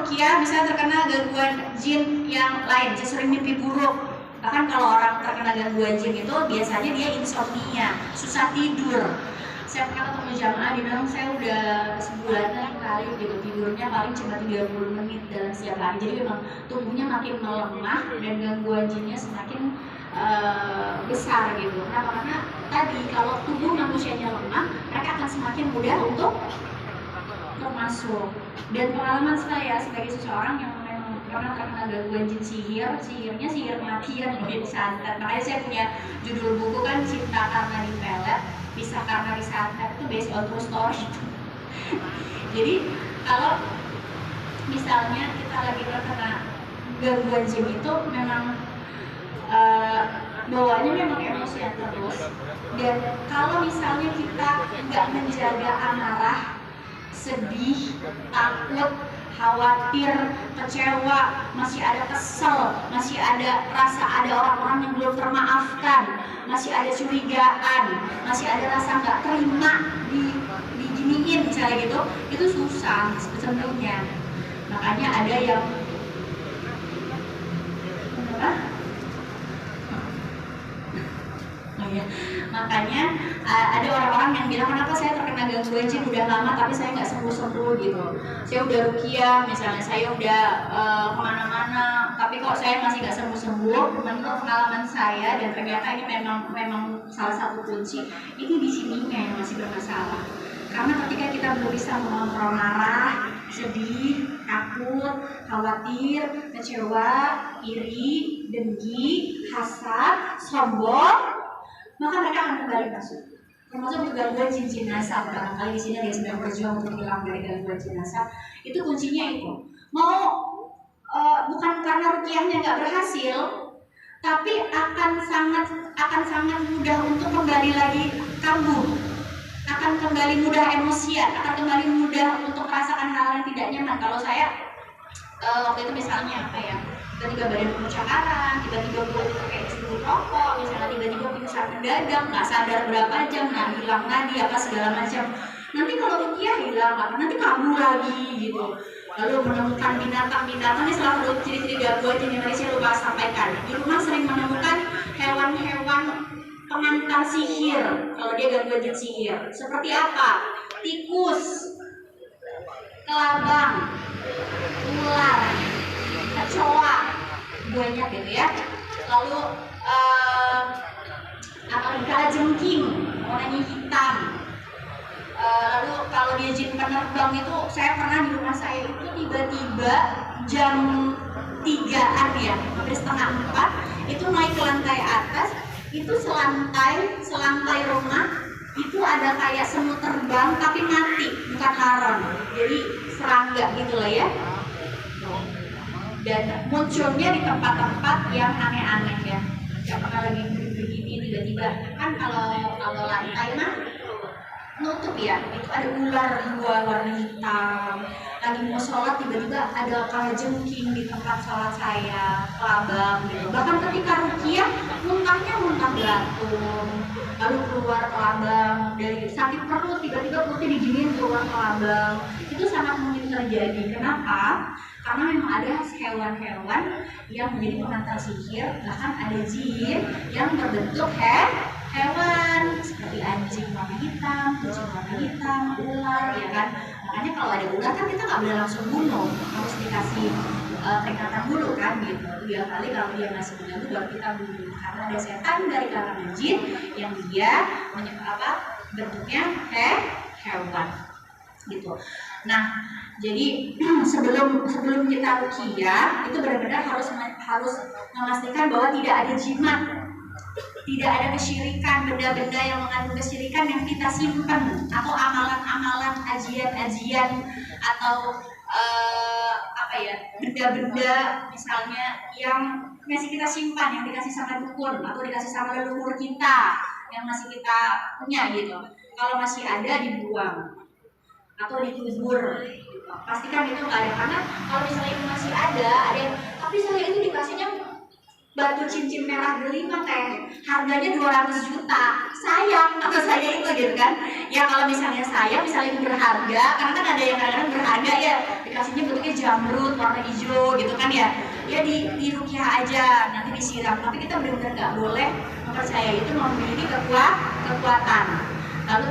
ruqyah misalnya terkena gangguan jin yang lain, sering mimpi buruk. Bahkan kalau orang terkena gangguan jin itu biasanya dia insomnia, susah tidur. Saya pernah ketemu jamaah, dia bilang saya udah sebulanan kali gitu tidurnya paling cuma 30 menit dalam setiap hari. Jadi memang tubuhnya makin melemah dan gangguan jinnya semakin besar gitu. Kenapa? Karena tadi kalau tubuh manusianya lemah, mereka akan semakin mudah untuk termasuk. Dan pengalaman saya sebagai seseorang yang memang pernah terkena gangguan jin sihirnya sihir matian di santet. Makanya saya punya judul buku kan Cinta Karena Dipelet, Bisa Karena Disantet, itu based on true story. Jadi kalau misalnya kita lagi terkena gangguan jin itu memang bawaannya memang emosian terus. Dan kalau misalnya kita nggak menjaga amarah, sedih, takut, khawatir, kecewa, masih ada kesel, masih ada rasa ada orang-orang yang belum termaafkan, masih ada curigaan, masih ada rasa nggak terima diginiin misalnya gitu, itu susah sebenarnya. Makanya ada yang makanya ada orang-orang yang bilang kenapa saya terkena gangguan jin udah lama tapi saya nggak sembuh-sembuh gitu. Saya udah ruqyah misalnya, saya udah kemana-mana tapi kok saya masih nggak sembuh-sembuh. Menurut pengalaman saya dan ternyata ini memang salah satu kunci, ini di sininya yang masih bermasalah. Karena ketika kita belum bisa mengontrol marah, sedih, takut, khawatir, kecewa, iri, dengki, hasad, sombong, maka mereka akan kembali masuk. Termasuk gangguan jin nasab. Barangkali di sini ada yang sedang berjuang untuk hilang dari gangguan jin nasab. Itu kuncinya itu. Mau bukan karena ruqyahnya nggak berhasil, tapi akan sangat mudah untuk kembali lagi kambuh, akan kembali mudah emosian, akan kembali mudah untuk merasakan hal yang tidak nyaman. Kalau saya waktu itu misalnya apa ya, tiba-tiba badan pencakaran, tiba-tiba gue kayak disuruh rokok, misalnya tiba-tiba pingsan mendadak, nggak sadar berapa jam, hilang nadi apa segala macam. Nanti kalau ruqyah hilang, nanti kabur lagi gitu. Lalu menemukan binatang-binatang, ini salah satu ciri-ciri gangguan jin yang tadi saya lupa sampaikan. Di rumah sering menemukan hewan-hewan pengantar sihir. Kalau dia gangguan jin sihir, seperti apa? Tikus, kelabang, ular, kecoa, banyak gitu ya. Lalu kalajengking warnanya hitam. Lalu kalau dia jin penerbang itu, saya pernah di rumah saya itu tiba-tiba jam 3-an ya, hampir setengah 4 itu naik ke lantai atas, itu selantai rumah itu ada kayak semut terbang tapi mati, bukan laron, jadi serangga gitu lah ya. Dan munculnya di tempat-tempat yang aneh-aneh ya. Yang pernah lagi begini tiba-tiba kan kalau lantai mah nutup ya, itu ada ular dua warna hitam. Lagi mau sholat tiba-tiba ada kalajengking di tempat sholat saya, kelabang gitu. Bahkan ketika ruqyah muntahnya muntah belatung, lalu keluar kelabang, dari sakit perut tiba-tiba perutnya diginiin keluar kelabang. Itu sangat mungkin terjadi. Kenapa? Karena memang ada hewan-hewan yang menjadi pengantar sihir, bahkan ada jin yang berbentuk hewan seperti anjing warna hitam, kucing warna hitam, ular, ya kan. Makanya kalau ada ular kan kita nggak boleh langsung bunuh, harus dikasih peringatan dulu kan gitu. 2 kali kalau dia masih mengganggu baru kita bunuh. Karena ada setan dari kalangan jin yang dia bentuknya hewan gitu. Nah, jadi sebelum kita ruqyah itu benar-benar harus memastikan bahwa tidak ada jimat, tidak ada kesyirikan, benda-benda yang mengandung kesyirikan yang kita simpan, atau amalan-amalan, ajian-ajian, atau benda-benda misalnya yang masih kita simpan, yang dikasih sama dukun atau dikasih sama leluhur kita yang masih kita punya gitu. Kalau masih ada dibuang atau dikubur, pastikan itu nggak ada. Karena kalau misalnya itu masih ada yang tapi saya itu dikasihnya batu cincin merah delima teh harganya 200 juta, sayang atau saya itu gitu kan. Ya kalau misalnya saya misalnya itu berharga, karena kan ada yang kadang-kadang berharga ya dikasihnya bentuknya jamrut warna hijau gitu kan ya, ya di rukiah aja nanti disiram, tapi kita benar-benar nggak boleh mempercayai itu memiliki kekuatan. Lalu